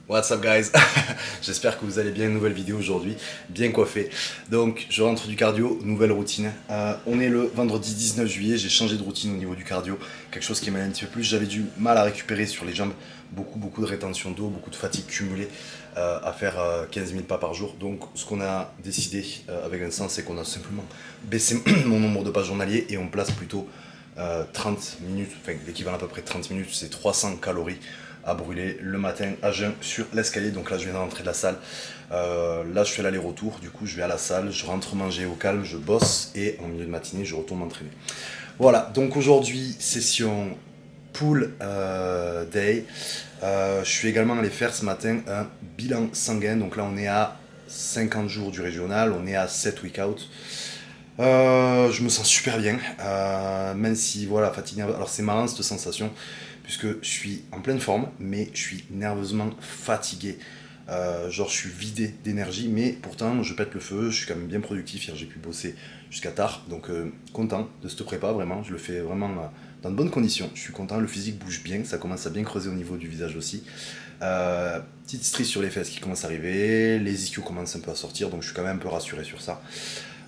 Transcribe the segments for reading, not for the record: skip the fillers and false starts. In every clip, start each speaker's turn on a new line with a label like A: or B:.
A: What's up guys? J'espère que vous allez bien, nouvelle vidéo aujourd'hui, bien coiffé. Donc je rentre du cardio, nouvelle routine. On est le vendredi 19 juillet, j'ai changé de routine au niveau du cardio, quelque chose qui m'allait un petit peu plus. J'avais du mal à récupérer sur les jambes, beaucoup de rétention d'eau, beaucoup de fatigue cumulée à faire 15 000 pas par jour. Donc ce qu'on a décidé avec Vincent, c'est qu'on a simplement baissé mon nombre de pas journaliers et on place plutôt 30 minutes, enfin l'équivalent à peu près de 30 minutes, c'est 300 calories à brûler le matin à jeun sur l'escalier. Donc là je viens d'entrer de la salle, là je fais l'aller-retour, du coup je vais à la salle, je rentre manger au calme, je bosse et en milieu de matinée je retourne m'entraîner. Voilà, donc aujourd'hui session pool day. Je suis également allé faire ce matin un bilan sanguin, donc là on est à 50 jours du régional, on est à 7 week-out. Je me sens super bien, même si voilà, fatigué. Alors c'est marrant cette sensation, puisque je suis en pleine forme, mais je suis nerveusement fatigué. Genre je suis vidé d'énergie, mais pourtant je pète le feu, je suis quand même bien productif. Hier j'ai pu bosser jusqu'à tard, donc content de cette prépa, vraiment. Je le fais vraiment dans de bonnes conditions. Je suis content, le physique bouge bien, ça commence à bien creuser au niveau du visage aussi. Petite strie sur les fesses qui commence à arriver, les ischios commencent un peu à sortir, donc je suis quand même un peu rassuré sur ça.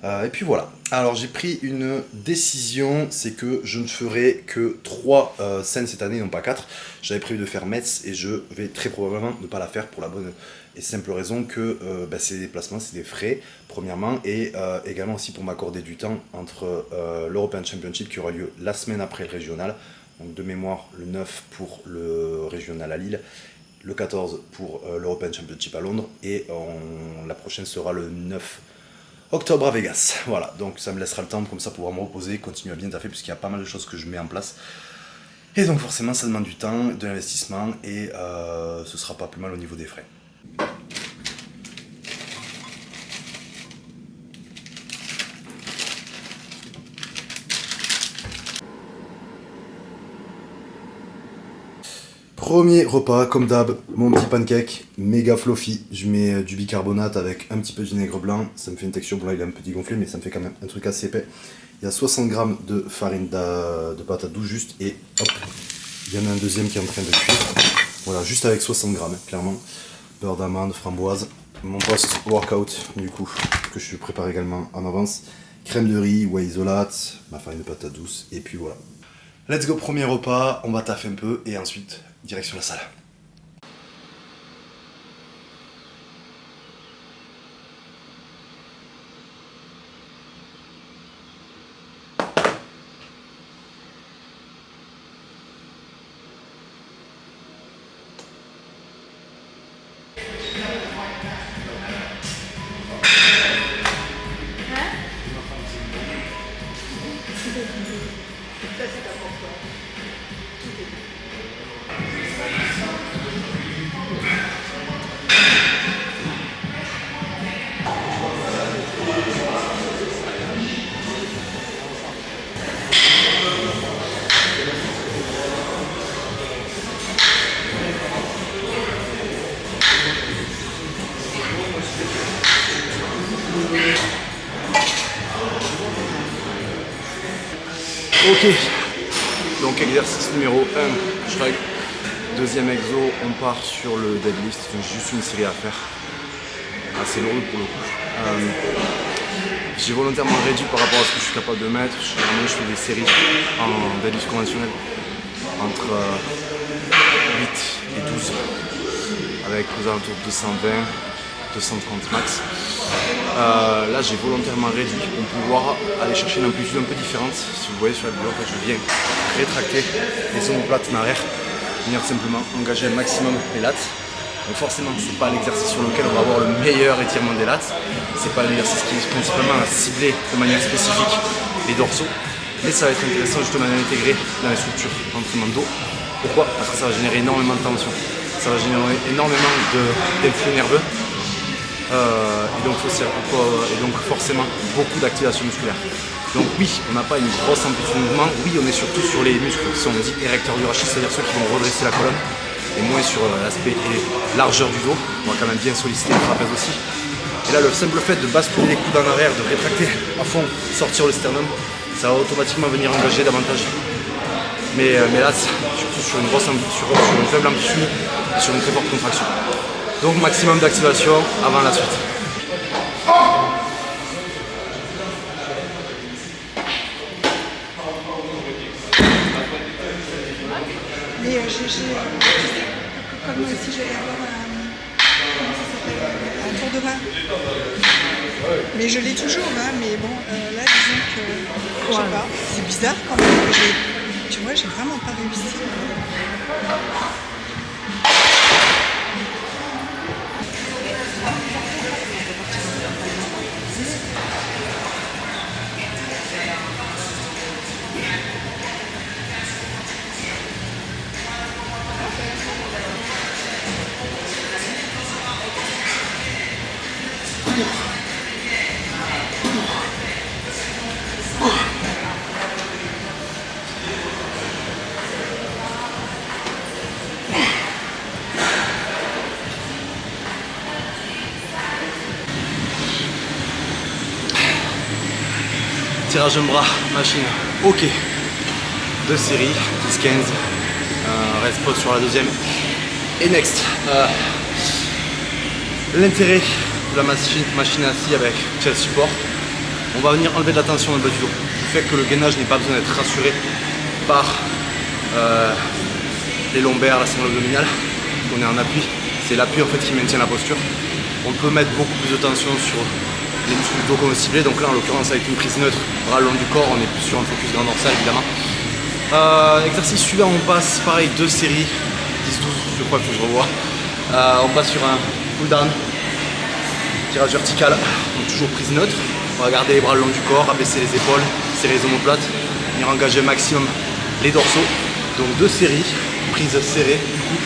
A: Et puis voilà. Alors j'ai pris une décision, c'est que je ne ferai que 3 scènes cette année, non pas 4. J'avais prévu de faire Metz et je vais très probablement ne pas la faire pour la bonne et simple raison que c'est des déplacements, c'est des frais, premièrement, et également aussi pour m'accorder du temps entre l'European Championship qui aura lieu la semaine après le régional, donc de mémoire le 9 pour le régional à Lille, le 14 pour l'European Championship à Londres, et la prochaine sera le 9 octobre à Vegas. Voilà, donc ça me laissera le temps de comme ça pouvoir me reposer, continuer à bien taffer, puisqu'il y a pas mal de choses que je mets en place. Et donc forcément ça demande du temps, de l'investissement, et ce sera pas plus mal au niveau des frais. Premier repas, comme d'hab, mon petit pancake, méga fluffy. Je mets du bicarbonate avec un petit peu de vinaigre blanc. Ça me fait une texture, bon là il est un peu dégonflé, mais ça me fait quand même un truc assez épais. Il y a 60 g de farine de patate douce juste, et hop, il y en a un deuxième qui est en train de cuire. Voilà, juste avec 60 g, clairement. Beurre d'amande, framboise. Mon post-workout, du coup, que je prépare également en avance. Crème de riz, whey isolate, ma farine de patate douce, et puis voilà. Let's go, premier repas, on va taffer un peu, et ensuite, direction la salle. Ok, donc exercice numéro 1, shrug. Deuxième exo, on part sur le deadlift, donc juste une série à faire. Assez lourde pour le coup. J'ai volontairement réduit par rapport à ce que je suis capable de mettre. Généralement je fais des séries en deadlift conventionnel entre 8 et 12 avec aux alentours de 220, 230 max. Là j'ai volontairement réduit pour pouvoir aller chercher une amplitude un peu différente. Si vous voyez sur la vidéo, en fait, je viens rétracter les omoplates en arrière, venir simplement engager un maximum les lats. Donc forcément c'est pas l'exercice sur lequel on va avoir le meilleur étirement des lats, c'est pas l'exercice qui est principalement à cibler de manière spécifique les dorsaux, mais ça va être intéressant justement d'intégrer dans les structures d'entraînement dos. Pourquoi? Parce que ça va générer énormément de tension, ça va générer énormément d'influx nerveux. Et donc forcément beaucoup d'activation musculaire. Donc oui, on n'a pas une grosse amplitude de mouvement, oui on est surtout sur les muscles qui sont dits érecteurs du rachis, c'est-à-dire ceux qui vont redresser la colonne, et moins sur l'aspect et largeur du dos. On va quand même bien solliciter le trapèze aussi. Et là le simple fait de basculer les coudes en arrière, de rétracter à fond, sortir le sternum, ça va automatiquement venir engager davantage. Mais là, surtout sur une faible amplitude et sur une très forte contraction. Donc maximum d'activation avant la suite.
B: Mais je sais que comme si j'allais avoir comment ça s'appelle, un tour de main. Mais je l'ai toujours, hein, mais bon, là, disons que, je sais pas, c'est bizarre quand même que tu vois, j'ai vraiment pas réussi.
A: Tirage un bras, machine, ok. 2 séries, 10-15. Reste pause sur la deuxième. Et next. L'intérêt de la machine assise avec chest support, on va venir enlever de la tension dans le bas du dos. Le fait que le gainage n'ait pas besoin d'être rassuré par les lombaires, la ceinture abdominale. On est en appui, c'est l'appui en fait qui maintient la posture. On peut mettre beaucoup plus de tension sur les muscles du dos qu'on veut cibler, donc là en l'occurrence avec une prise neutre, bras le long du corps, on est plus sur un focus grand dorsal évidemment. Exercice suivant, on passe pareil 2 séries, 10-12, je crois qu'il faut que je revoie. On passe sur un pull down, tirage vertical, donc toujours prise neutre. On va garder les bras le long du corps, abaisser les épaules, serrer les omoplates, venir engager au maximum les dorsaux. Donc 2 séries, prise serrée, du coup,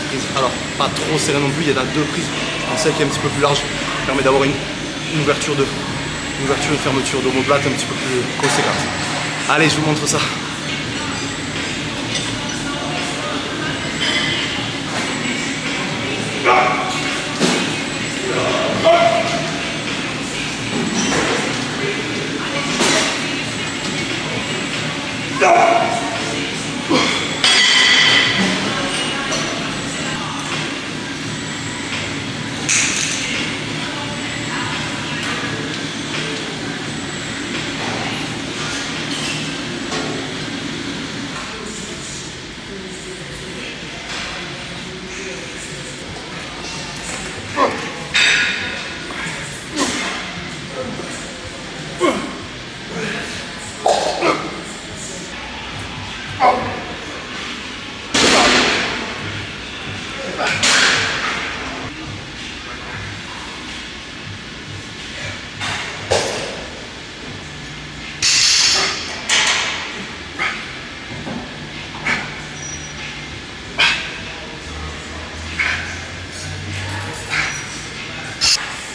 A: prise, alors pas trop serrée non plus, il y en a 2 prises, celle qui est un petit peu plus large, permet d'avoir une ouverture de fermeture d'omoplate un petit peu plus conséquente. Allez, je vous montre ça.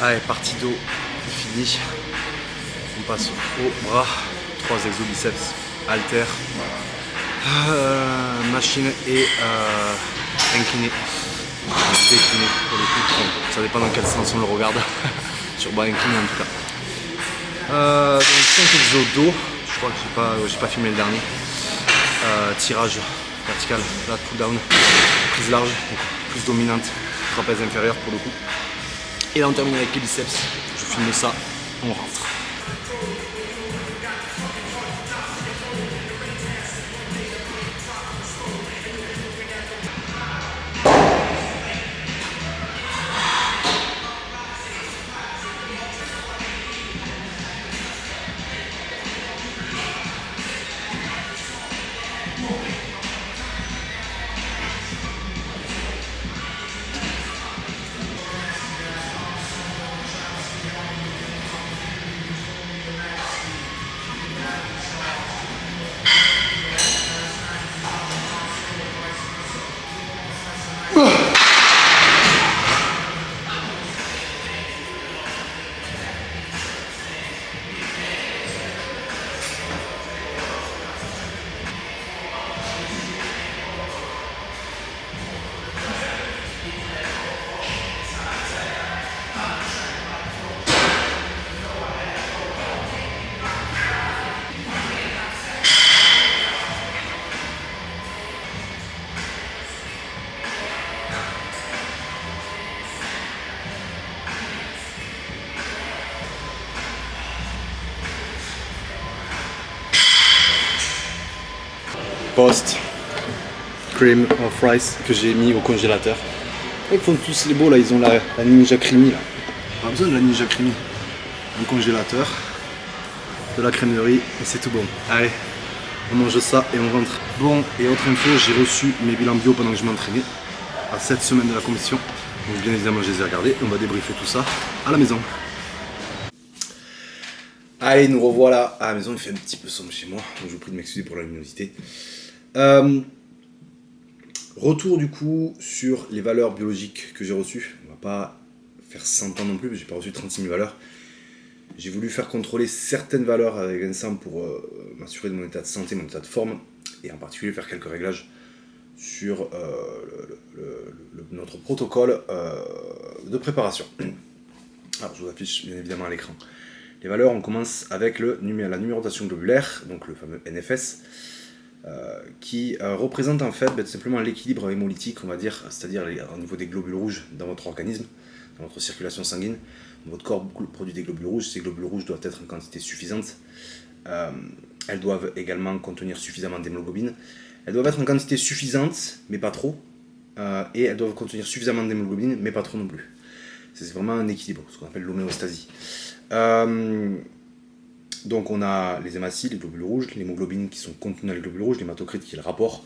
A: Allez, partie dos, fini. On passe au bras, 3 exos biceps, halter, machine et incliné. Décliné pour le coup. Bon, ça dépend dans quel sens on le regarde. Sur bras incliné en tout cas. Donc 5 exos dos, je crois que j'ai pas filmé le dernier. Tirage vertical, là pull down, prise large, donc plus dominante, trapèze inférieur pour le coup. Et là on termine avec les biceps, je filme ça, on rentre. Post cream of rice que j'ai mis au congélateur. Ils font tous les beaux là, ils ont la Ninja Creamy là. Pas besoin de la Ninja Creamy. Un congélateur, de la crème de riz et c'est tout bon. Allez, on mange ça et on rentre. Bon, et autre info, j'ai reçu mes bilans bio pendant que je m'entraînais à 7 semaines de la compétition. Donc bien évidemment je les ai regardés, on va débriefer tout ça à la maison. Allez, nous revoilà à la maison, il fait un petit peu sombre chez moi, donc je vous prie de m'excuser pour la luminosité. Retour du coup sur les valeurs biologiques que j'ai reçues. On va pas faire 100 ans non plus, j'ai pas reçu 36 000 valeurs. J'ai voulu faire contrôler certaines valeurs avec Vincent pour m'assurer de mon état de santé, mon état de forme, et en particulier faire quelques réglages sur notre protocole de préparation. Alors je vous affiche bien évidemment à l'écran. Les valeurs, on commence avec la numérotation globulaire, donc le fameux NFS, qui représente en fait tout simplement l'équilibre hémolytique, on va dire, c'est-à-dire au niveau des globules rouges dans votre organisme, dans votre circulation sanguine. Votre corps produit des globules rouges, ces globules rouges doivent être en quantité suffisante. Elles doivent également contenir suffisamment d'hémoglobine. Elles doivent être en quantité suffisante, mais pas trop. Et elles doivent contenir suffisamment d'hémoglobine, mais pas trop non plus. C'est vraiment un équilibre, ce qu'on appelle l'homéostasie. Donc on a les hématies, les globules rouges, l'hémoglobine qui sont contenus dans les globules rouges, l'hématocrite qui est le rapport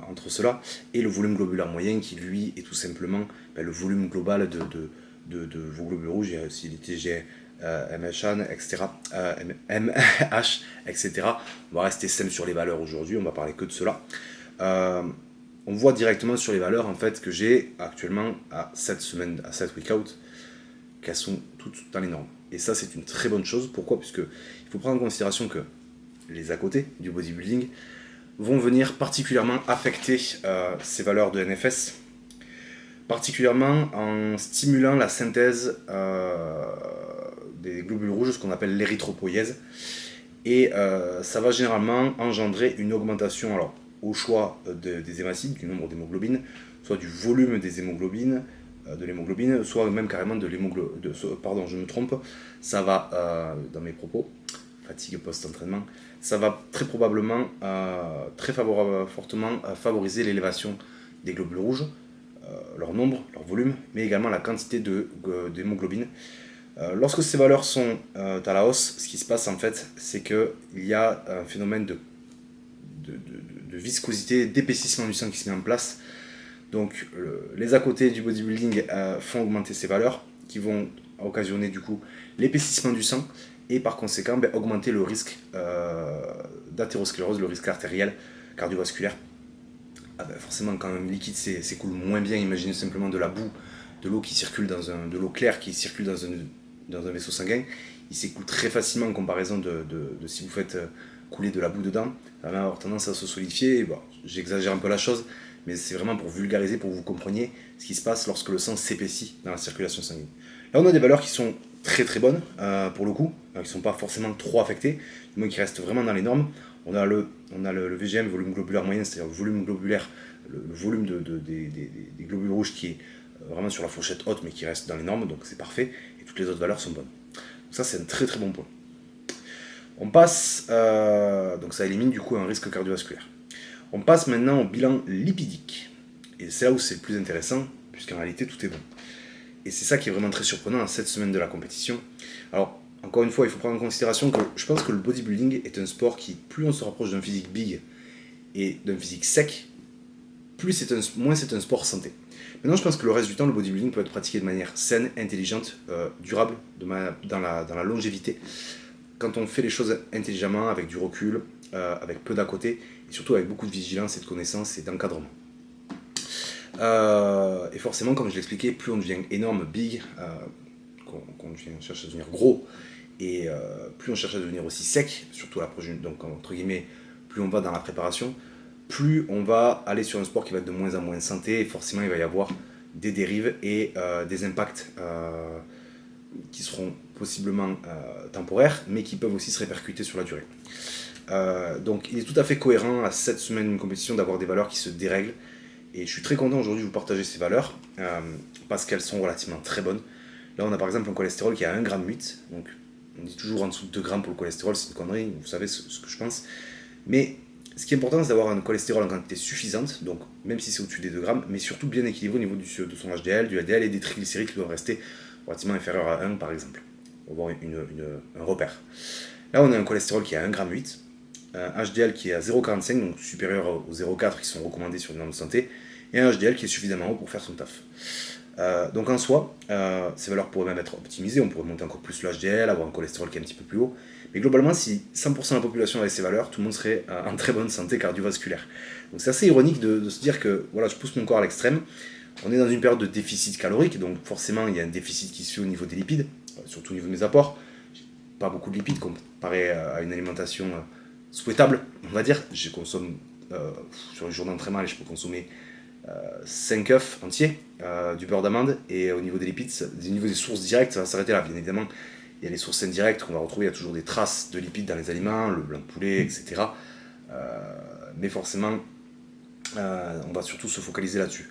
A: entre cela, et le volume globulaire moyen qui lui est tout simplement le volume global de vos globules rouges, il y a aussi les TG, MHN, etc. MH, etc. On va rester simple sur les valeurs aujourd'hui, on va parler que de cela. On voit directement sur les valeurs en fait que j'ai actuellement à 7 semaines, à 7 week-out, qu'elles sont toutes dans les normes. Et ça c'est une très bonne chose, pourquoi ? Puisque il faut prendre en considération que les à côté du bodybuilding vont venir particulièrement affecter ces valeurs de NFS, particulièrement en stimulant la synthèse des globules rouges, ce qu'on appelle l'érythropoïèse. Et ça va généralement engendrer une augmentation, alors au choix des hématies, du nombre d'hémoglobines, soit du volume des hémoglobines, de l'hémoglobine, soit même carrément de l'hémoglobine. Pardon, je me trompe, ça va, dans mes propos, fatigue post-entraînement, ça va très probablement, fortement favoriser l'élévation des globules rouges, leur nombre, leur volume, mais également la quantité d'hémoglobine. Lorsque ces valeurs sont à la hausse, ce qui se passe en fait, c'est qu'il y a un phénomène de viscosité, d'épaississement du sang qui se met en place. Donc les à côté du bodybuilding font augmenter ces valeurs, qui vont occasionner du coup l'épaississement du sang, et par conséquent augmenter le risque d'athérosclérose, le risque artériel, cardiovasculaire. Forcément quand un liquide s'écoule moins bien, imaginez simplement de la boue, de l'eau qui circule de l'eau claire qui circule dans un vaisseau sanguin, il s'écoule très facilement en comparaison de si vous faites couler de la boue dedans, ça va avoir tendance à se solidifier. Bon, j'exagère un peu la chose, mais c'est vraiment pour vulgariser, pour que vous compreniez ce qui se passe lorsque le sang s'épaissit dans la circulation sanguine. Là on a des valeurs qui sont très très bonnes pour le coup, qui ne sont pas forcément trop affectées, mais qui restent vraiment dans les normes. On a le VGM, volume globulaire moyen, c'est-à-dire le volume globulaire, le volume des globules rouges qui est vraiment sur la fourchette haute mais qui reste dans les normes, donc c'est parfait, et toutes les autres valeurs sont bonnes. Donc ça c'est un très très bon point. On passe, donc ça élimine du coup un risque cardiovasculaire. On passe maintenant au bilan lipidique, et c'est là où c'est le plus intéressant, puisqu'en réalité tout est bon. Et c'est ça qui est vraiment très surprenant à 7 semaines de la compétition. Alors, encore une fois, il faut prendre en considération que je pense que le bodybuilding est un sport qui, plus on se rapproche d'un physique big et d'un physique sec, moins c'est un sport santé. Maintenant, je pense que le reste du temps, le bodybuilding peut être pratiqué de manière saine, intelligente, durable, dans la longévité. Quand on fait les choses intelligemment, avec du recul, avec peu d'à côté, et surtout avec beaucoup de vigilance et de connaissance et d'encadrement. Et forcément, comme je l'expliquais, plus on devient énorme, big, qu'on cherche à devenir gros, et plus on cherche à devenir aussi sec, surtout donc entre guillemets, plus on va dans la préparation, plus on va aller sur un sport qui va être de moins en moins santé, et forcément il va y avoir des dérives et des impacts qui seront possiblement temporaires, mais qui peuvent aussi se répercuter sur la durée. Donc il est tout à fait cohérent à 7 semaines d'une compétition d'avoir des valeurs qui se dérèglent, et je suis très content aujourd'hui de vous partager ces valeurs, parce qu'elles sont relativement très bonnes. Là on a par exemple un cholestérol qui est à 1,8 g, donc on dit toujours en dessous de 2 grammes pour le cholestérol, c'est une connerie, vous savez ce que je pense, mais ce qui est important, c'est d'avoir un cholestérol en quantité suffisante, donc même si c'est au-dessus des 2 grammes, mais surtout bien équilibré au niveau de son HDL, du LDL et des triglycérides qui doivent rester relativement inférieurs à 1 par exemple, pour avoir un repère. Là, on a un cholestérol qui est à 1,8 g, un HDL qui est à 0,45, donc supérieur aux 0,4 qui sont recommandés sur une norme de santé, et un HDL qui est suffisamment haut pour faire son taf. Donc en soi, ces valeurs pourraient même être optimisées, on pourrait monter encore plus le HDL, avoir un cholestérol qui est un petit peu plus haut, mais globalement, si 100% de la population avait ces valeurs, tout le monde serait en très bonne santé cardiovasculaire. Donc c'est assez ironique de se dire que voilà, je pousse mon corps à l'extrême, on est dans une période de déficit calorique, donc forcément il y a un déficit qui se fait au niveau des lipides, surtout au niveau de mes apports. J'ai pas beaucoup de lipides comparé à une alimentation souhaitable, on va dire. Je consomme sur les jours d'entraînement, je peux consommer 5 œufs entiers, du beurre d'amande, et au niveau des lipides, au niveau des sources directes, ça va s'arrêter là. Bien évidemment, il y a les sources indirectes qu'on va retrouver, il y a toujours des traces de lipides dans les aliments, le blanc de poulet, etc. Mais forcément, on va surtout se focaliser là-dessus.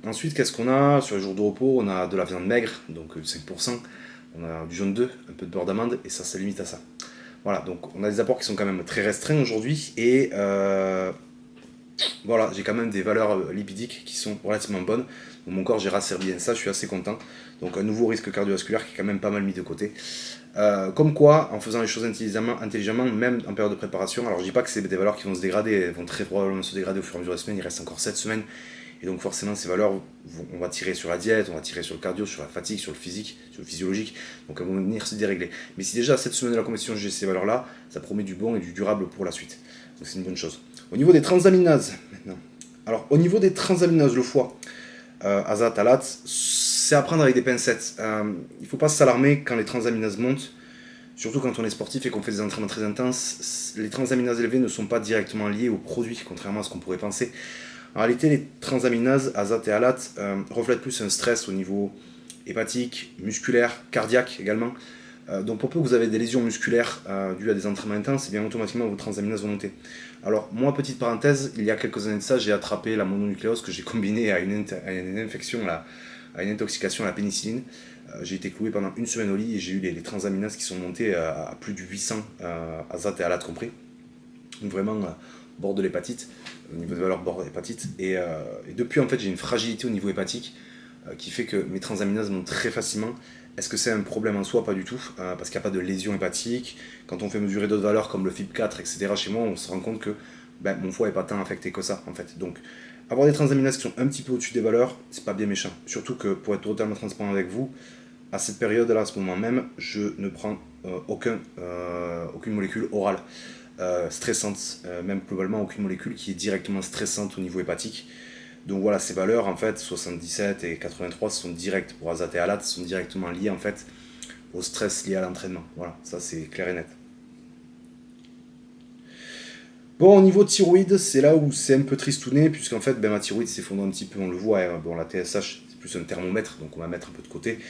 A: Ensuite, qu'est-ce qu'on a? Sur les jours de repos, on a de la viande maigre, donc 5%, on a du jaune d'œuf, un peu de beurre d'amande, et ça limite à ça. Voilà, donc on a des apports qui sont quand même très restreints aujourd'hui, et voilà, j'ai quand même des valeurs lipidiques qui sont relativement bonnes. Donc mon corps gère assez bien ça, je suis assez content. Donc un nouveau risque cardiovasculaire qui est quand même pas mal mis de côté. Comme quoi, en faisant les choses intelligemment, même en période de préparation, alors je dis pas que c'est des valeurs qui vont se dégrader, elles vont très probablement se dégrader au fur et à mesure des semaines, il reste encore 7 semaines. Et donc forcément ces valeurs, on va tirer sur la diète, on va tirer sur le cardio, sur la fatigue, sur le physique, sur le physiologique, donc elles vont venir se dérégler. Mais si déjà cette semaine de la compétition j'ai ces valeurs-là, ça promet du bon et du durable pour la suite. Donc c'est une bonne chose. Au niveau des transaminases, maintenant. Alors au niveau des transaminases, le foie, azat, alat, c'est à prendre avec des pincettes. Il ne faut pas s'alarmer quand les transaminases montent, surtout quand on est sportif et qu'on fait des entraînements très intenses. Les transaminases élevées ne sont pas directement liées aux produits, contrairement à ce qu'on pourrait penser. En réalité, les transaminases, azat et alat, reflètent plus un stress au niveau hépatique, musculaire, cardiaque également. Donc pour peu que vous avez des lésions musculaires dues à des entraînements intenses, et bien automatiquement vos transaminases vont monter. Alors moi, petite parenthèse, il y a quelques années de ça, j'ai attrapé la mononucléose que j'ai combinée à une infection, à une intoxication à la pénicilline. J'ai été cloué pendant une semaine au lit et j'ai eu les transaminases qui sont montées à plus de 800, azat et alat compris. Donc vraiment bord de l'hépatite, au niveau des valeurs bord de l'hépatite. Et depuis en fait j'ai une fragilité au niveau hépatique qui fait que mes transaminases montent très facilement. Est-ce que c'est un problème en soi? Pas du tout, parce qu'il n'y a pas de lésion hépatique. Quand on fait mesurer d'autres valeurs comme le FIB4, etc., chez moi, on se rend compte que mon foie n'est pas tant affecté que ça, en fait. Donc, avoir des transaminases qui sont un petit peu au-dessus des valeurs, c'est pas bien méchant. Surtout que, pour être totalement transparent avec vous, à cette période-là, à ce moment même, je ne prends aucune molécule orale stressante, même globalement aucune molécule qui est directement stressante au niveau hépatique. Donc voilà, ces valeurs, en fait, 77 et 83 sont directes pour azat et alat, sont directement liées en fait au stress lié à l'entraînement. Voilà, ça c'est clair et net. Bon, au niveau thyroïde, c'est là où c'est un peu tristouné, puisqu'en fait, ma thyroïde s'effondre un petit peu, on le voit. Hein. Bon, la TSH, c'est plus un thermomètre, donc on va mettre un peu de côté.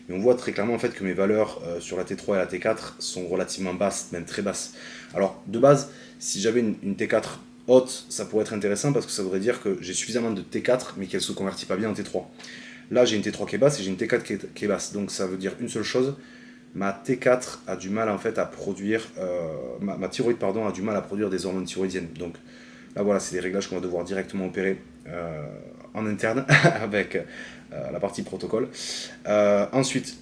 A: Mais on voit très clairement en fait que mes valeurs sur la T3 et la T4 sont relativement basses, même très basses. Alors, de base, si j'avais une T4 haute, ça pourrait être intéressant parce que ça voudrait dire que j'ai suffisamment de T4 mais qu'elle ne se convertit pas bien en T3. Là j'ai une T3 qui est basse et j'ai une T4 qui est basse, donc ça veut dire une seule chose, ma T4 a du mal en fait à produire, ma thyroïde pardon a du mal à produire des hormones thyroïdiennes. Donc là voilà, c'est des réglages qu'on va devoir directement opérer en interne avec la partie protocole. Ensuite,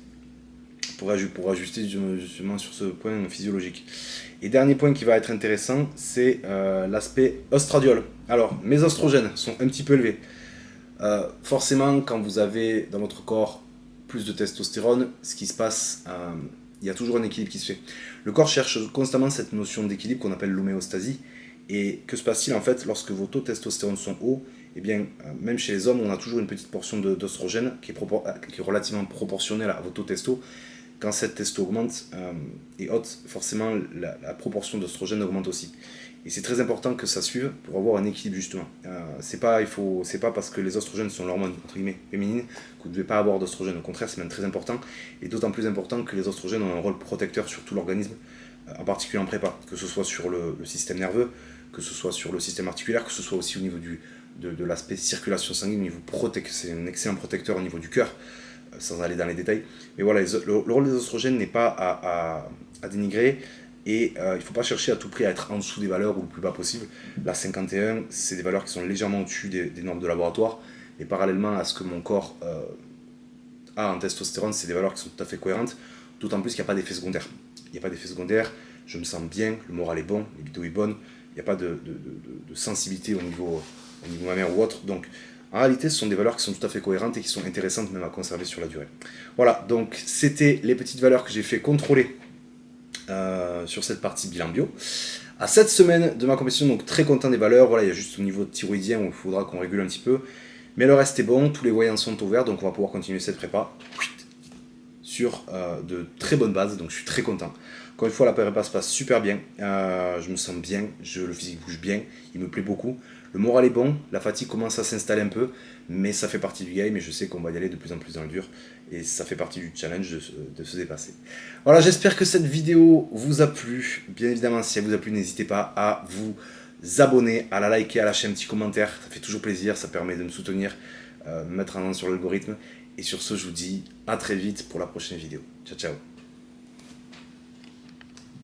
A: pour ajuster justement sur ce point physiologique. Et dernier point qui va être intéressant, c'est l'aspect oestradiol. Alors, mes oestrogènes sont un petit peu élevés. Forcément, quand vous avez dans votre corps plus de testostérone, ce qui se passe, il y a toujours un équilibre qui se fait. Le corps cherche constamment cette notion d'équilibre qu'on appelle l'homéostasie. Et que se passe-t-il en fait lorsque vos taux de testostérone sont hauts? Eh bien, même chez les hommes, on a toujours une petite portion d'oestrogène qui est relativement proportionnelle à vos taux testo. Quand cette testo augmente et haute, forcément la proportion d'oestrogène augmente aussi. Et c'est très important que ça suive pour avoir un équilibre justement. C'est pas parce que les oestrogènes sont l'hormone entre guillemets féminine que vous ne devez pas avoir d'oestrogène. Au contraire, c'est même très important. Et d'autant plus important que les oestrogènes ont un rôle protecteur sur tout l'organisme, en particulier en prépa, que ce soit sur le système nerveux, que ce soit sur le système articulaire, que ce soit aussi au niveau de l'aspect circulation sanguine, au niveau c'est un excellent protecteur au niveau du cœur. Sans aller dans les détails. Mais voilà, le rôle des oestrogènes n'est pas à dénigrer. Et il ne faut pas chercher à tout prix à être en dessous des valeurs ou le plus bas possible. La 51, c'est des valeurs qui sont légèrement au-dessus des normes de laboratoire. Et parallèlement à ce que mon corps a en testostérone, c'est des valeurs qui sont tout à fait cohérentes. D'autant plus qu'il n'y a pas d'effet secondaire. Il n'y a pas d'effet secondaire, je me sens bien, le moral est bon, la libido est bonne. Il n'y a pas de sensibilité au niveau mammaire ou autre. Donc en réalité, ce sont des valeurs qui sont tout à fait cohérentes et qui sont intéressantes même à conserver sur la durée. Voilà, donc c'était les petites valeurs que j'ai fait contrôler sur cette partie bilan bio. À cette semaine de ma compétition, donc très content des valeurs. Voilà, il y a juste au niveau thyroïdien où il faudra qu'on régule un petit peu. Mais le reste est bon, tous les voyants sont au vert, donc on va pouvoir continuer cette prépa sur de très bonnes bases, donc je suis très content. Encore une fois, la prépa se passe super bien, je me sens bien, le physique bouge bien, il me plaît beaucoup. Le moral est bon, la fatigue commence à s'installer un peu, mais ça fait partie du game et je sais qu'on va y aller de plus en plus dans le dur. Et ça fait partie du challenge de se dépasser. Voilà, j'espère que cette vidéo vous a plu. Bien évidemment, si elle vous a plu, n'hésitez pas à vous abonner, à la liker, à lâcher un petit commentaire. Ça fait toujours plaisir, ça permet de me soutenir, me mettre en avant sur l'algorithme. Et sur ce, je vous dis à très vite pour la prochaine vidéo. Ciao, ciao.